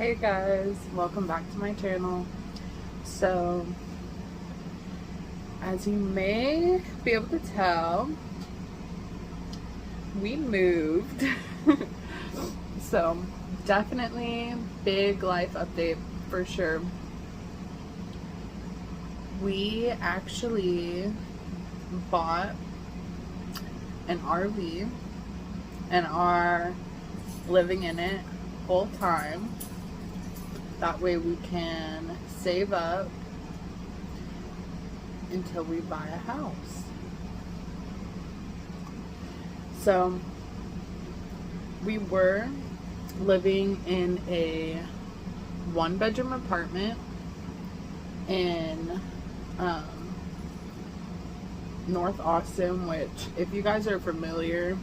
Hey guys, welcome back to my channel. So, as you may be able to tell, we moved. So, definitely big life update for sure. We actually bought an RV and are living in it full time. That way we can save up until we buy a house. So we were living in a 1-bedroom apartment in North Austin, which if you guys are familiar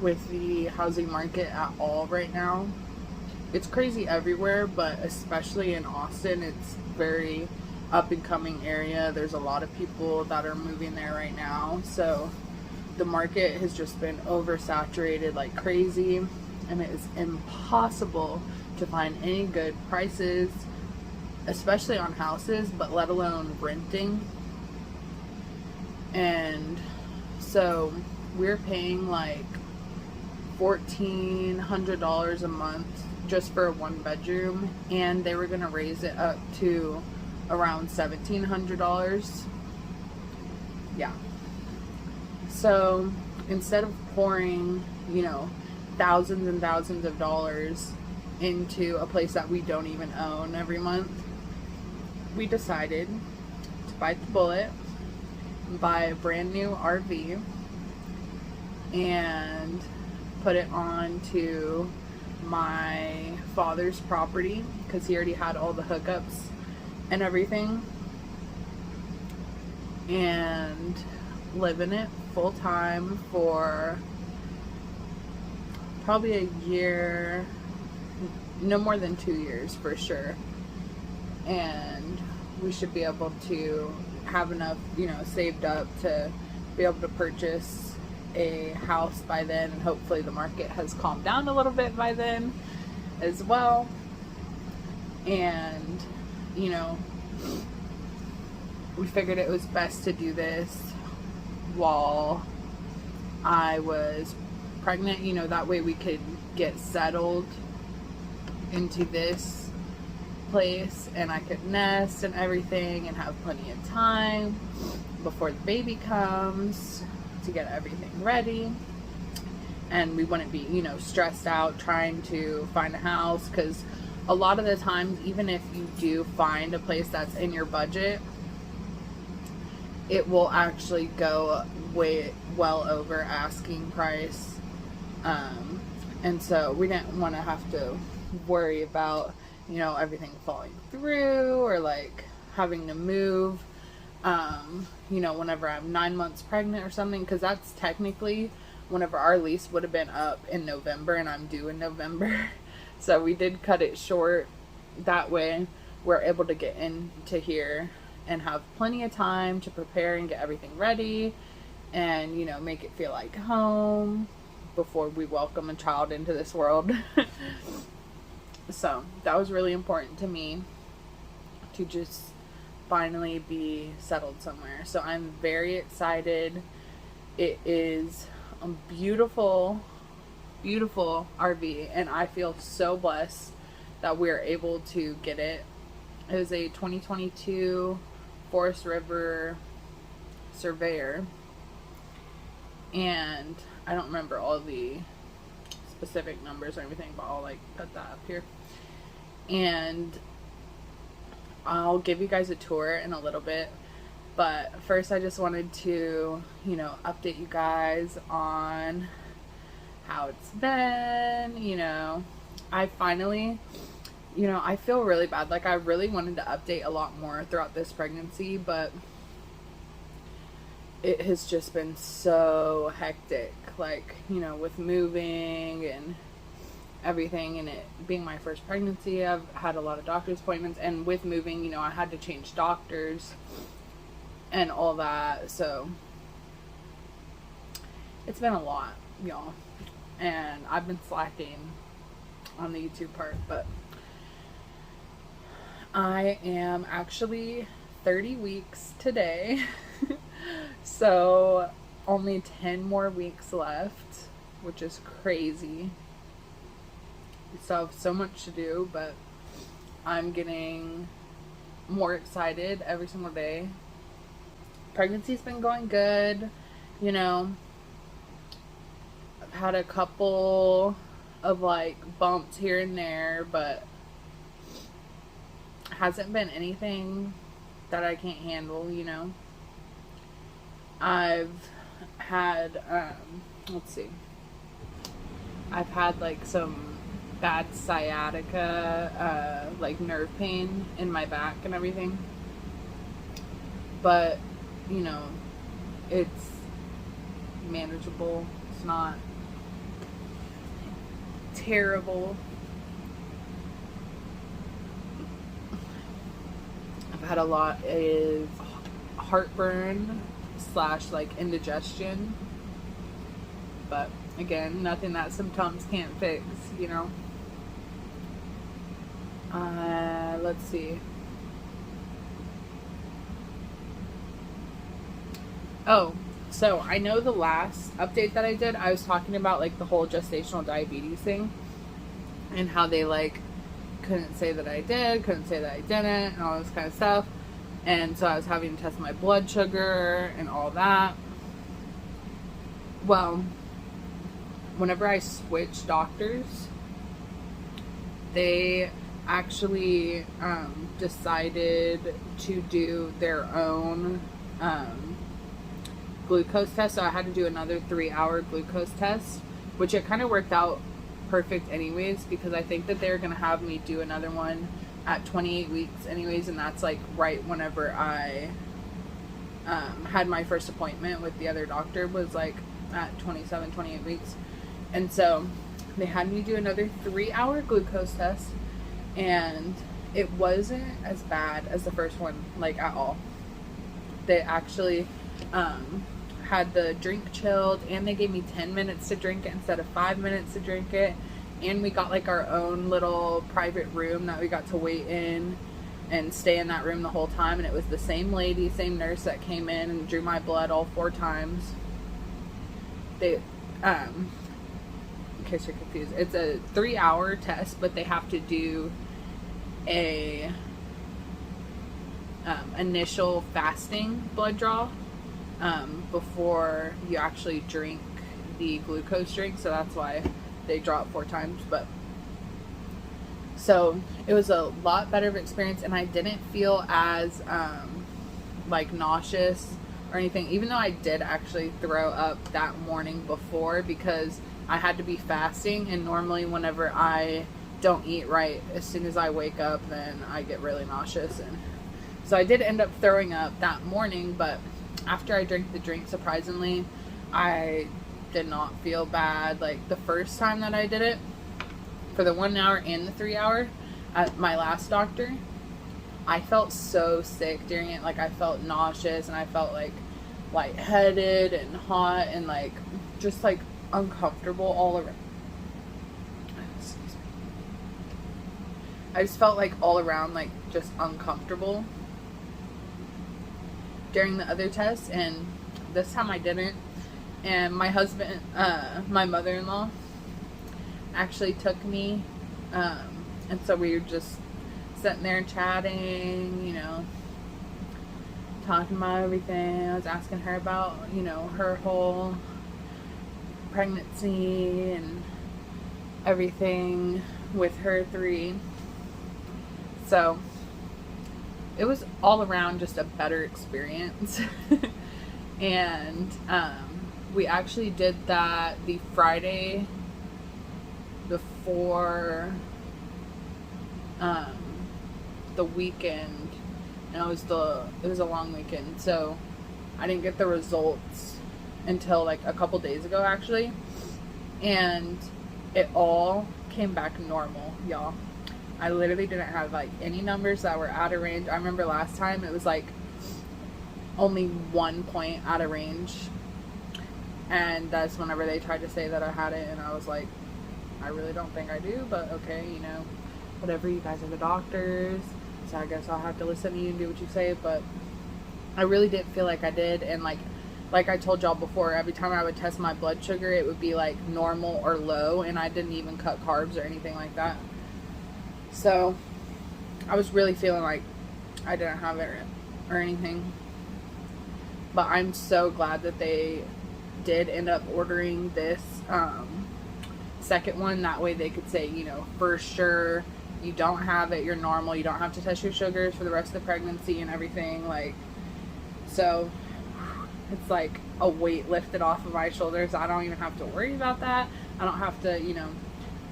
with the housing market at all right now, it's crazy everywhere, but especially in Austin, it's very up and coming area. There's a lot of people that are moving there right now. So the market has just been oversaturated like crazy, and it is impossible to find any good prices, especially on houses, but let alone renting. And so we're paying like $1,400 a month just for a 1-bedroom, and they were going to raise it up to around $1,700. Yeah. So instead of pouring, thousands and thousands of dollars into a place that we don't even own every month, we decided to bite the bullet and buy a brand new RV and put it onto my father's property because he already had all the hookups and everything, and live in it full time for probably a year, no more than 2 years for sure. And we should be able to have enough, saved up to be able to purchase a house by then, and hopefully the market has calmed down a little bit by then as well. And we figured it was best to do this while I was pregnant, that way we could get settled into this place and I could nest and everything and have plenty of time before the baby comes to get everything ready. And we wouldn't be, stressed out trying to find a house, because a lot of the times, even if you do find a place that's in your budget, it will actually go way well over asking price. And so we didn't want to have to worry about, everything falling through or like having to move, whenever I'm 9 months pregnant or something, because that's technically whenever our lease would have been up in November and I'm due in November. So we did cut it short. That way we're able to get into here and have plenty of time to prepare and get everything ready and, make it feel like home before we welcome a child into this world. So that was really important to me, to just finally be settled somewhere. So I'm very excited. It is a beautiful, beautiful RV, and I feel so blessed that we're able to get it. It was a 2022 Forest River Surveyor, and I don't remember all the specific numbers or anything, but I'll put that up here, and I'll give you guys a tour in a little bit. But first I just wanted to, update you guys on how it's been. I finally, I feel really bad. Like, I really wanted to update a lot more throughout this pregnancy, but it has just been so hectic, with moving and everything, and it being my first pregnancy. I've had a lot of doctor's appointments, and with moving, I had to change doctors and all that, so it's been a lot, y'all, and I've been slacking on the YouTube part, but I am actually 30 weeks today. So only 10 more weeks left, which is crazy. We still have so much to do, but I'm getting more excited every single day. Pregnancy's been going good, you know. I've had a couple of like bumps here and there, but hasn't been anything that I can't handle, you know. I've had let's see, I've had like some bad sciatica, like nerve pain in my back and everything, but you know, it's manageable. It's not terrible. I've had a lot of heartburn / like indigestion, but again, nothing that symptoms can't fix, you know. Let's see. Oh, so I know the last update that I did, I was talking about like the whole gestational diabetes thing and how they like couldn't say that I did, couldn't say that I didn't, and all this kind of stuff. And so I was having to test my blood sugar and all that. Well, whenever I switched doctors, they actually decided to do their own glucose test. So I had to do another 3-hour glucose test, which it kind of worked out perfect anyways, because I think that they're going to have me do another one at 28 weeks anyways, and that's like right whenever I had my first appointment with the other doctor, was like at 28 weeks. And so they had me do another 3-hour glucose test, and it wasn't as bad as the first one, like at all. They actually had the drink chilled, and they gave me 10 minutes to drink it instead of 5 minutes to drink it. And we got like our own little private room that we got to wait in and stay in that room the whole time. And it was the same lady, same nurse that came in and drew my blood all 4 times. They, in case you're confused, it's a 3-hour test, but they have to do a initial fasting blood draw before you actually drink the glucose drink. So that's why they draw it 4 times. But so it was a lot better of an experience, and I didn't feel as like nauseous or anything, even though I did actually throw up that morning before, because I had to be fasting, and normally whenever I don't eat right, as soon as I wake up, then I get really nauseous. And so I did end up throwing up that morning, but after I drank the drink, surprisingly, I did not feel bad. Like the first time that I did it, for the 1 hour and the 3-hour at my last doctor, I felt so sick during it. Like I felt nauseous, and I felt like lightheaded and hot and like just like uncomfortable all around. Excuse me. I just felt like all around like just uncomfortable during the other tests, and this time I didn't. And my husband, my mother-in-law actually took me, and so we were just sitting there chatting, you know, talking about everything. I was asking her about, you know, her whole pregnancy and everything with her 3. So it was all around just a better experience. And we actually did that the Friday before the weekend, and it was a long weekend, so I didn't get the results until like a couple days ago actually, and it all came back normal, y'all. I literally didn't have like any numbers that were out of range. I remember last time it was like only 1 point out of range, and that's whenever they tried to say that I had it, and I was like, I really don't think I do, but okay, you know, whatever. You guys are the doctors, so I guess I'll have to listen to you and do what you say. But I really didn't feel like I did, and like I told y'all before, every time I would test my blood sugar, it would be like normal or low, and I didn't even cut carbs or anything like that. So I was really feeling like I didn't have it or anything. But I'm so glad that they did end up ordering this second one. That way they could say, you know, for sure you don't have it, you're normal, you don't have to test your sugars for the rest of the pregnancy and everything. Like, so it's like a weight lifted off of my shoulders. I don't even have to worry about that. I don't have to, you know,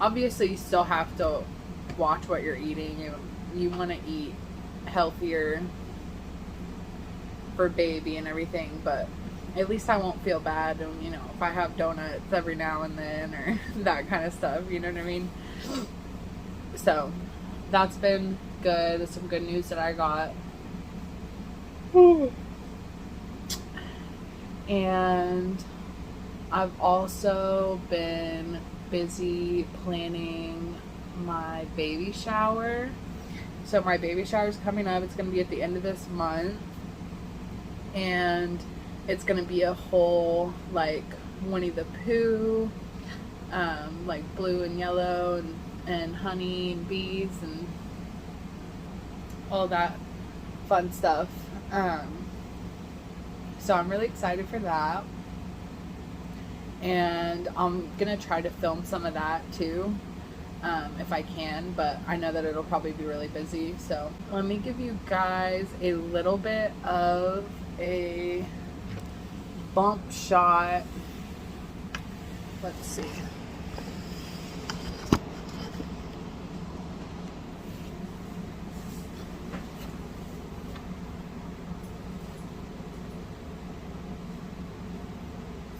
obviously you still have to watch what you're eating. You want to eat healthier for baby and everything, but at least I won't feel bad, and you know, if I have donuts every now and then or that kind of stuff, you know what I mean? So that's been good. That's some good news that I got. And I've also been busy planning my baby shower. So my baby shower is coming up. It's going to be at the end of this month. And it's going to be a whole, like, Winnie the Pooh, like blue and yellow and honey and bees and all that fun stuff. So I'm really excited for that. And I'm going to try to film some of that too, if I can, but I know that it'll probably be really busy. So let me give you guys a little bit of a bump shot. Let's see.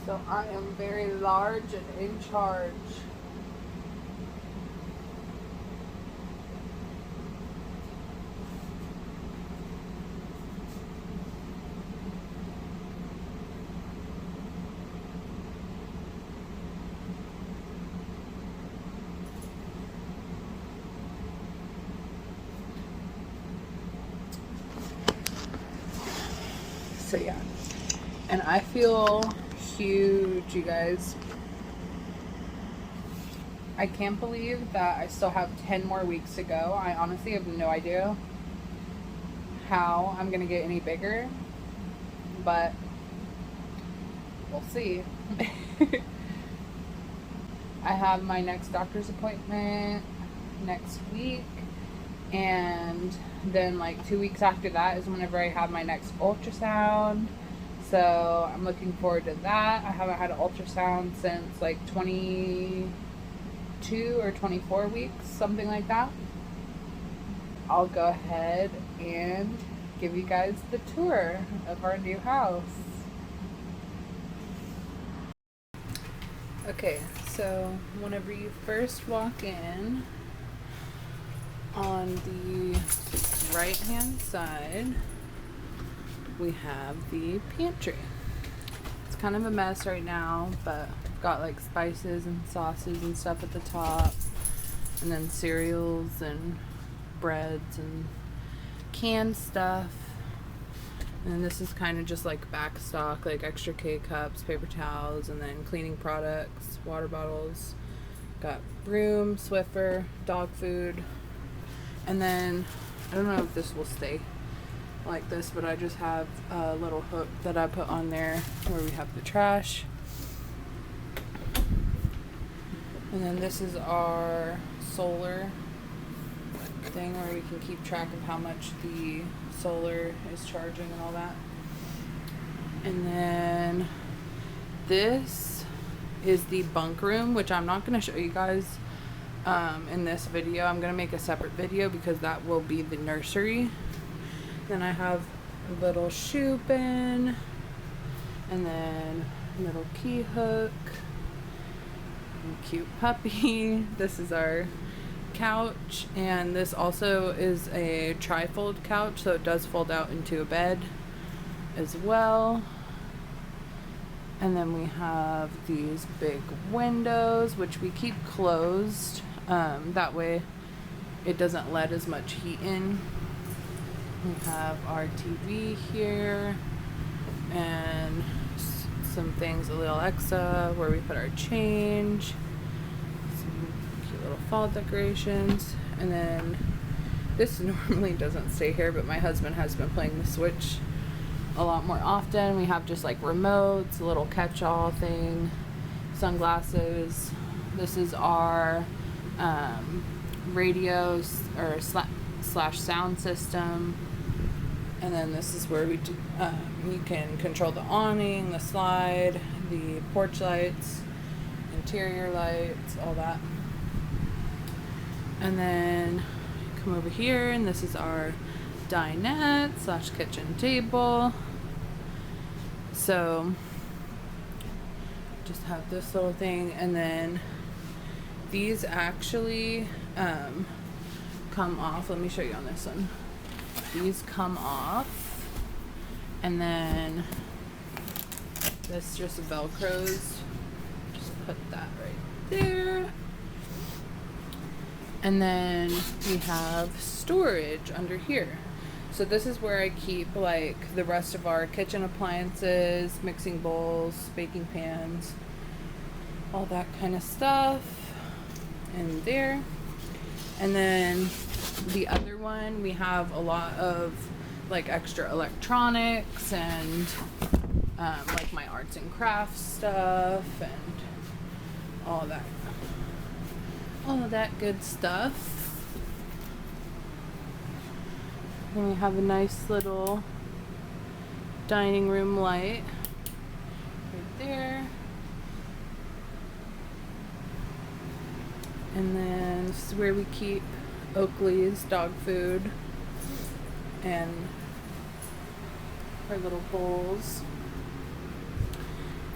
So I am very large and in charge. So yeah, and I feel huge, you guys. I can't believe that I still have 10 more weeks to go. I honestly have no idea how I'm gonna get any bigger, but we'll see. I have my next doctor's appointment next week, and then like 2 weeks after that is whenever I have my next ultrasound. So I'm looking forward to that. I haven't had an ultrasound since like 22 or 24 weeks, something like that. I'll go ahead and give you guys the tour of our new house. Okay, so whenever you first walk in, on the right hand side we have the pantry. It's kind of a mess right now, but I've got like spices and sauces and stuff at the top, and then cereals and breads and canned stuff. And then this is kind of just like back stock, like extra K-cups, paper towels, and then cleaning products, water bottles. Got broom, Swiffer, dog food. And then, I don't know if this will stay like this, but I just have a little hook that I put on there where we have the trash. And then this is our solar thing where we can keep track of how much the solar is charging and all that. And then this is the bunk room, which I'm not going to show you guys in this video. I'm going to make a separate video because that will be the nursery. Then I have a little shoe bin, and then a little key hook, and cute puppy. This is our couch, and this also is a tri-fold couch, so it does fold out into a bed as well. And then we have these big windows, which we keep closed. That way it doesn't let as much heat in. We have our TV here and some things, a little Alexa where we put our change, some cute little fall decorations, and then this normally doesn't stay here, but my husband has been playing the Switch a lot more often. We have just like remotes, a little catch-all thing, sunglasses. This is our radios or slash sound system. And then this is where we do, you can control the awning, the slide, the porch lights, interior lights, all that. And then come over here, and this is our dinette slash kitchen table. So just have this little thing, and then these actually come off. Let me show you on this one. These come off, and then this just velcros. Just put that right there. And then we have storage under here. So this is where I keep like the rest of our kitchen appliances, mixing bowls, baking pans, all that kind of stuff in there. And then the other one, we have a lot of like extra electronics and like my arts and crafts stuff and all of that good stuff. And we have a nice little dining room light right there. And then this is where we keep Oakley's dog food and our little bowls.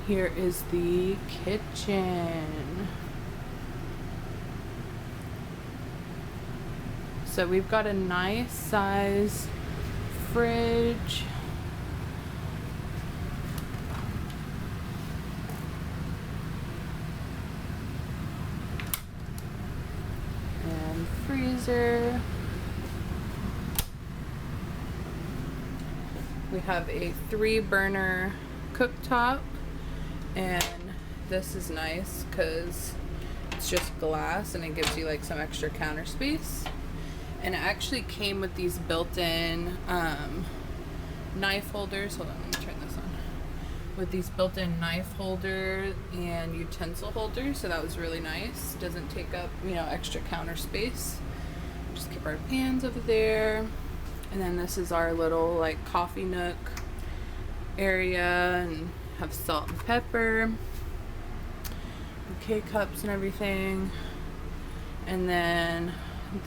Here is the kitchen. So we've got a nice size fridge. And freezer. We have a 3-burner cooktop, and this is nice because it's just glass and it gives you like some extra counter space. And it actually came with these built-in knife holders. Hold on, let me turn this on. With these built-in knife holder and utensil holders, so that was really nice. Doesn't take up, extra counter space. Just keep our pans over there. And then this is our little like coffee nook area, and have salt and pepper, K-cups and everything. And then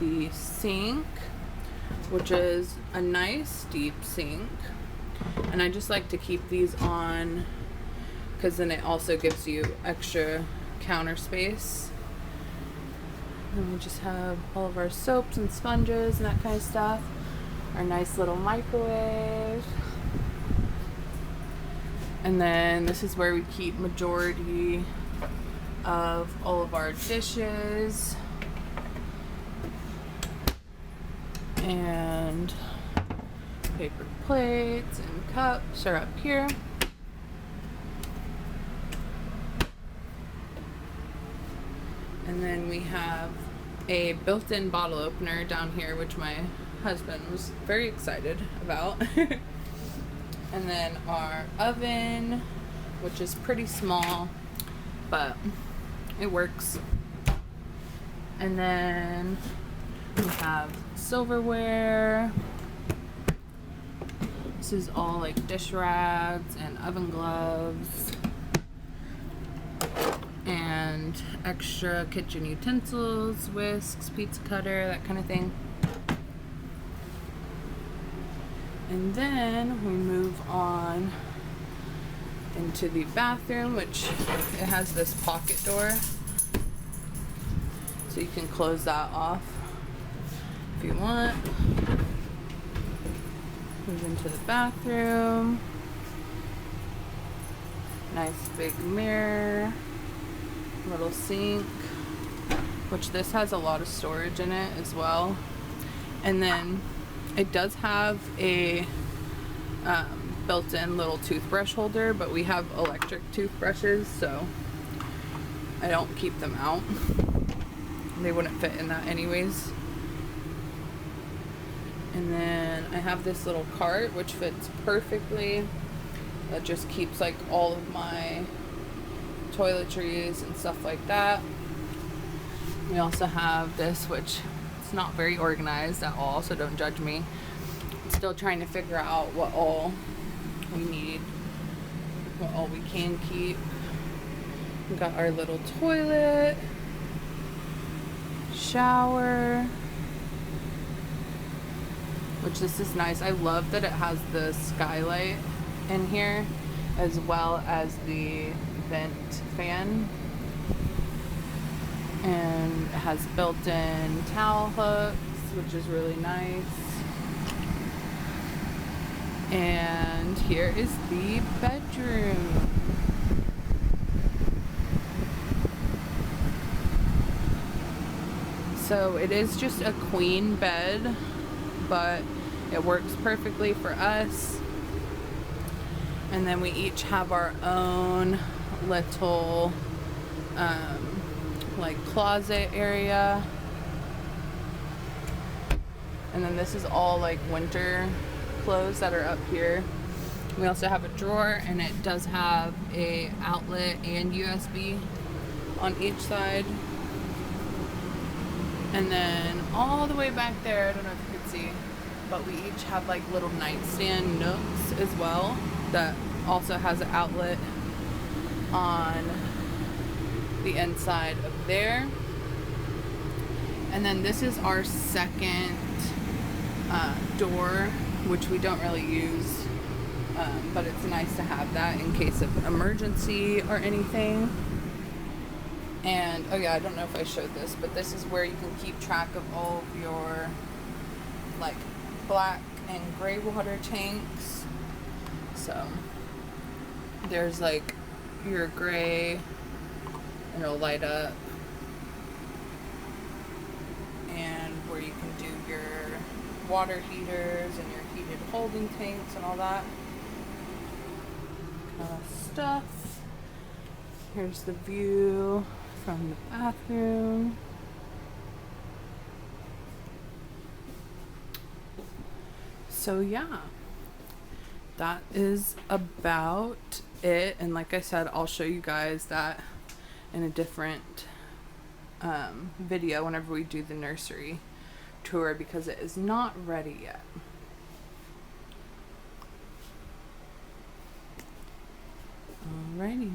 the sink, which is a nice deep sink, and I just like to keep these on because then it also gives you extra counter space. And we just have all of our soaps and sponges and that kind of stuff. Our nice little microwave. And then this is where we keep majority of all of our dishes. And paper plates and cups are up here. And then we have a built-in bottle opener down here, which my husband was very excited about. And then our oven, which is pretty small, but it works. And then we have silverware. This is all like dish rags and oven gloves and extra kitchen utensils, whisks, pizza cutter, that kind of thing. And then we move on into the bathroom, which it has this pocket door, so you can close that off if you want. Move into the bathroom. Nice big mirror, little sink, which this has a lot of storage in it as well. And then it does have a built-in little toothbrush holder, but we have electric toothbrushes, so I don't keep them out. They wouldn't fit in that anyways. And then I have this little cart which fits perfectly. That just keeps like all of my toiletries and stuff like that. We also have this, which it's not very organized at all, so don't judge me. I'm still trying to figure out what all we need, what all we can keep. We got our little toilet, shower, which this is nice. I love that it has the skylight in here as well as the vent fan, and it has built-in towel hooks, which is really nice. And here is the bedroom. So it is just a queen bed, but it works perfectly for us. And then we each have our own little like closet area. And then this is all like winter clothes that are up here. We also have a drawer, and it does have a outlet and USB on each side. And then all the way back there, I don't know if you can see, but we each have like little nightstand nooks as well that also has an outlet on the inside of there. And then this is our second door, which we don't really use, but it's nice to have that in case of emergency or anything. And oh yeah, I don't know if I showed this, but this is where you can keep track of all of your like black and gray water tanks. So there's like your gray, and it'll light up, and where you can do your water heaters and your heated holding tanks and all that kind of stuff. Here's the view from the bathroom. So yeah, that is about it. And like I said, I'll show you guys that in a different video whenever we do the nursery tour, because it is not ready yet. Alrighty.